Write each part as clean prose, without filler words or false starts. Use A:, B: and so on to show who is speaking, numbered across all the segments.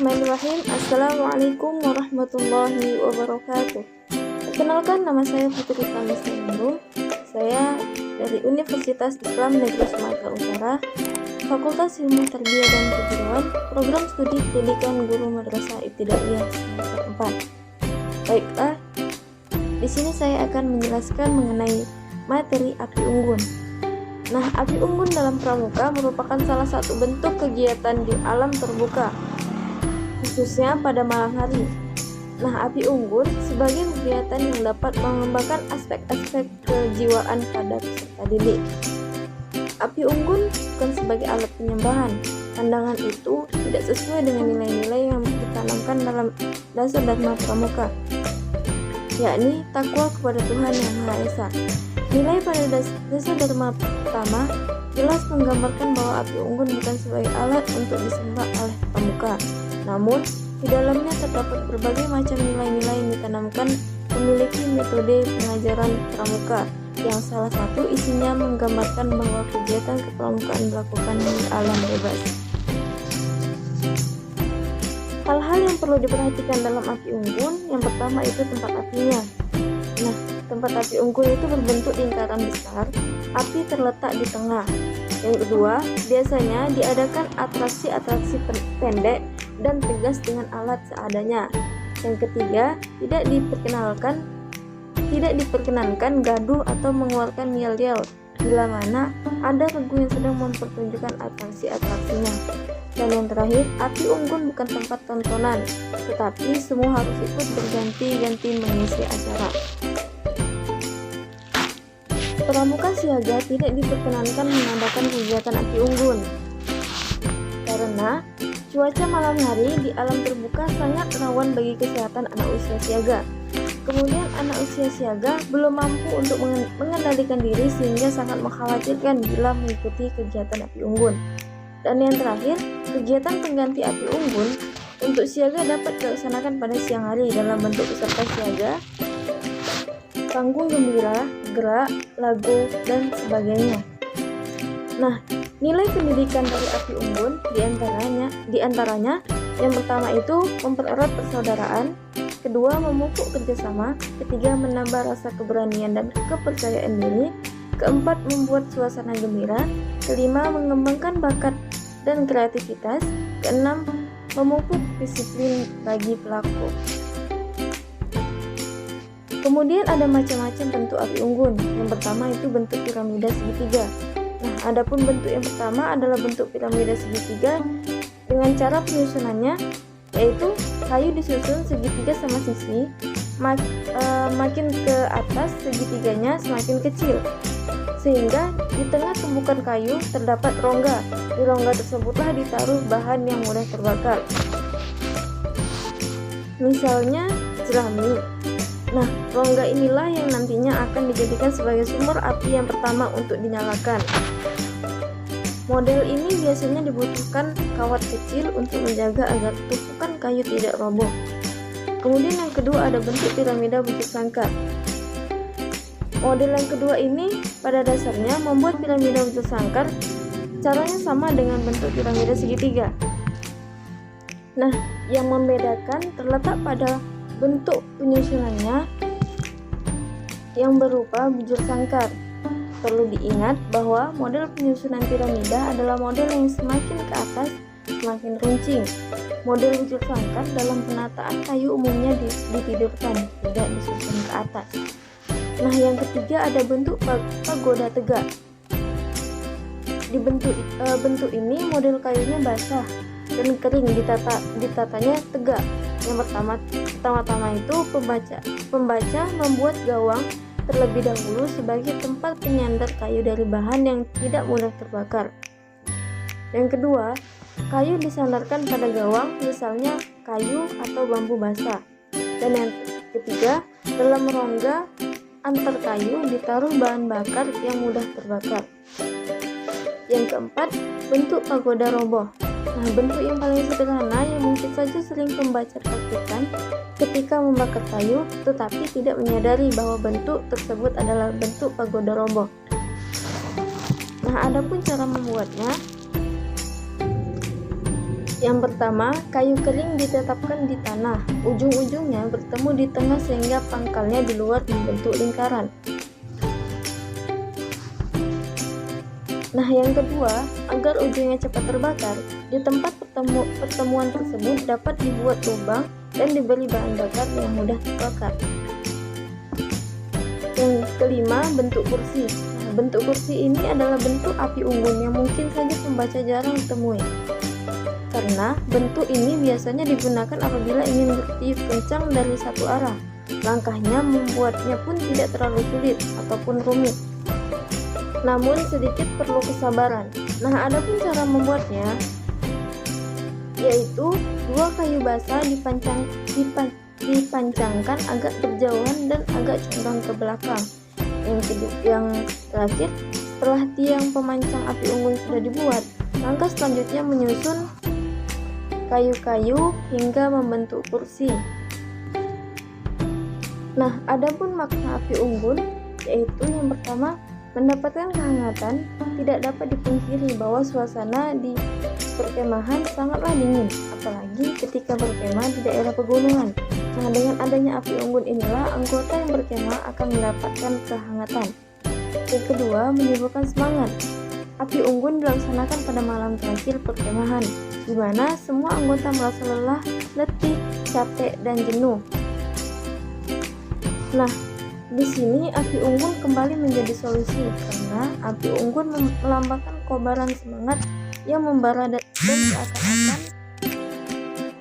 A: Bismillahirrahmanirrahim. Assalamualaikum warahmatullahi wabarakatuh. Perkenalkan, nama saya Putri Tamisningrum. Saya dari Universitas Islam Negeri Sumatera Utara, Fakultas Ilmu Tarbiyah dan Keguruan, Program Studi Pendidikan Guru Madrasah Ibtidaiyah semester 4. Baiklah, di sini saya akan menjelaskan mengenai materi api unggun. Nah, api unggun dalam pramuka merupakan salah satu bentuk kegiatan di alam terbuka, khususnya pada malam hari. Nah, api unggun sebagai kegiatan yang dapat mengembangkan aspek-aspek kejiwaan pada peserta didik. Api unggun bukan sebagai alat penyembahan. Pandangan itu tidak sesuai dengan nilai-nilai yang ditanamkan dalam dasar dharma pramuka, yakni takwa kepada Tuhan Yang Maha Esa. Nilai pada dasar dharma pertama jelas menggambarkan bahwa api unggun bukan sebagai alat untuk disembah oleh pramuka, namun di dalamnya terdapat berbagai macam nilai-nilai yang ditanamkan memiliki metode pengajaran pramuka, yang salah satu isinya menggambarkan bahwa kegiatan kepramukaan dilakukan di alam bebas. Hal-hal yang perlu diperhatikan dalam api unggun, yang pertama itu tempat apinya. Nah, tempat api unggun itu berbentuk lingkaran besar, api terletak di tengah. Yang kedua, biasanya diadakan atraksi-atraksi pendek dan tegas dengan alat seadanya. Yang ketiga, tidak diperkenankan gaduh atau mengeluarkan yel-yel bila mana ada regu yang sedang mempertunjukkan atraksi-atraksinya. Dan yang terakhir, api unggun bukan tempat tontonan, tetapi semua harus ikut berganti-ganti mengisi acara. Pramuka siaga tidak diperkenankan mengadakan kegiatan api unggun karena cuaca malam hari di alam terbuka sangat rawan bagi kesehatan anak usia siaga. Kemudian anak usia siaga belum mampu untuk mengendalikan diri sehingga sangat mengkhawatirkan bila mengikuti kegiatan api unggun. Dan yang terakhir, kegiatan pengganti api unggun untuk siaga dapat dilaksanakan pada siang hari dalam bentuk peserta siaga, panggung gembira, gerak, lagu, dan sebagainya. Nah, nilai pendidikan dari api unggun diantaranya yang pertama itu mempererat persaudaraan, kedua memupuk kerjasama, ketiga menambah rasa keberanian dan kepercayaan diri, keempat membuat suasana gembira, kelima mengembangkan bakat dan kreativitas, keenam memupuk disiplin bagi pelaku. Kemudian ada macam-macam bentuk api unggun. Yang pertama itu bentuk piramida segitiga. Nah, adapun bentuk yang pertama adalah bentuk piramida segitiga dengan cara penyusunannya, yaitu kayu disusun segitiga sama sisi, makin ke atas segitiganya semakin kecil, sehingga di tengah tumpukan kayu terdapat rongga. Di rongga tersebutlah ditaruh bahan yang mudah terbakar, misalnya jerami. Nah, rongga inilah yang nantinya akan dijadikan sebagai sumber api yang pertama untuk dinyalakan. Model ini biasanya dibutuhkan kawat kecil untuk menjaga agar tumpukan kayu tidak roboh. Kemudian yang kedua ada bentuk piramida bujur sangkar. Model yang kedua ini pada dasarnya membuat piramida bujur sangkar, caranya sama dengan bentuk piramida segitiga. Nah, yang membedakan terletak pada bentuk penyusunannya yang berupa bujur sangkar. Perlu diingat bahwa model penyusunan piramida adalah model yang semakin ke atas semakin runcing. Model bujur sangkar dalam penataan kayu umumnya ditidurkan, tidak disusun ke atas. Nah, yang ketiga ada bentuk pagoda tegak. Di bentuk ini model kayunya basah dan kering, ditatanya tegak. Yang pertama-tama itu pembaca membuat gawang terlebih dahulu sebagai tempat penyandar kayu dari bahan yang tidak mudah terbakar. Yang kedua, kayu disandarkan pada gawang, misalnya kayu atau bambu basah. Dan yang ketiga, dalam rongga antar kayu ditaruh bahan bakar yang mudah terbakar. Yang keempat, bentuk pagoda roboh. Nah, bentuk yang paling sederhana yang mungkin saja sering pembaca praktikkan ketika membakar kayu, tetapi tidak menyadari bahwa bentuk tersebut adalah bentuk pagoda roboh. Nah, adapun cara membuatnya, Yang pertama, kayu kering ditetapkan di tanah, ujung-ujungnya bertemu di tengah sehingga pangkalnya di luar membentuk lingkaran. Nah, yang kedua, agar ujungnya cepat terbakar, di tempat pertemuan tersebut dapat dibuat lubang dan diberi bahan bakar yang mudah terbakar. Yang kelima, bentuk kursi. Nah, bentuk kursi ini adalah bentuk api unggun yang mungkin saja pembaca jarang ditemui. Karena bentuk ini biasanya digunakan apabila ingin bertiup kencang dari satu arah. Langkahnya membuatnya pun tidak terlalu sulit ataupun rumit. Namun sedikit perlu kesabaran. Nah, adapun cara membuatnya, yaitu dua kayu basah dipancangkan agak berjauhan dan agak condong ke belakang. Yang terakhir, setelah tiang pemancang api unggun sudah dibuat, langkah selanjutnya menyusun kayu-kayu hingga membentuk kursi. Nah, adapun makna api unggun, yaitu yang pertama, mendapatkan kehangatan. Tidak dapat dipungkiri bahwa suasana di perkemahan sangatlah dingin, apalagi ketika berkemah di daerah pegunungan. Nah, dengan adanya api unggun inilah anggota yang berkemah akan mendapatkan kehangatan. Yang kedua, menimbulkan semangat. Api unggun dilaksanakan pada malam terakhir perkemahan, di mana semua anggota merasa lelah, letih, capek, dan jenuh. Nah, di sini api unggun kembali menjadi solusi karena api unggun melambangkan kobaran semangat yang membara dan seakan-akan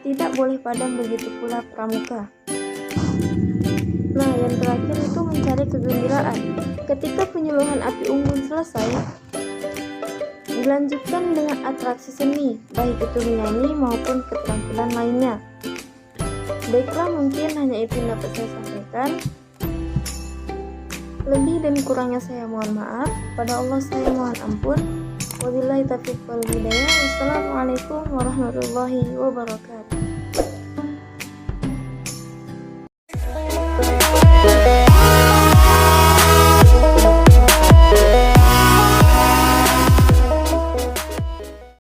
A: tidak boleh padam, begitu pula pramuka. Nah, yang terakhir itu mencari kegembiraan. Ketika penyuluhan api unggun selesai, dilanjutkan dengan atraksi seni, baik itu menyanyi maupun keterampilan lainnya. Baiklah, mungkin hanya itu yang dapat saya sampaikan. Lebih dan kurangnya saya mohon maaf. Pada Allah saya mohon ampun. Wabillahi taufiq wal hidayah. Wassalamualaikum warahmatullahi wabarakatuh.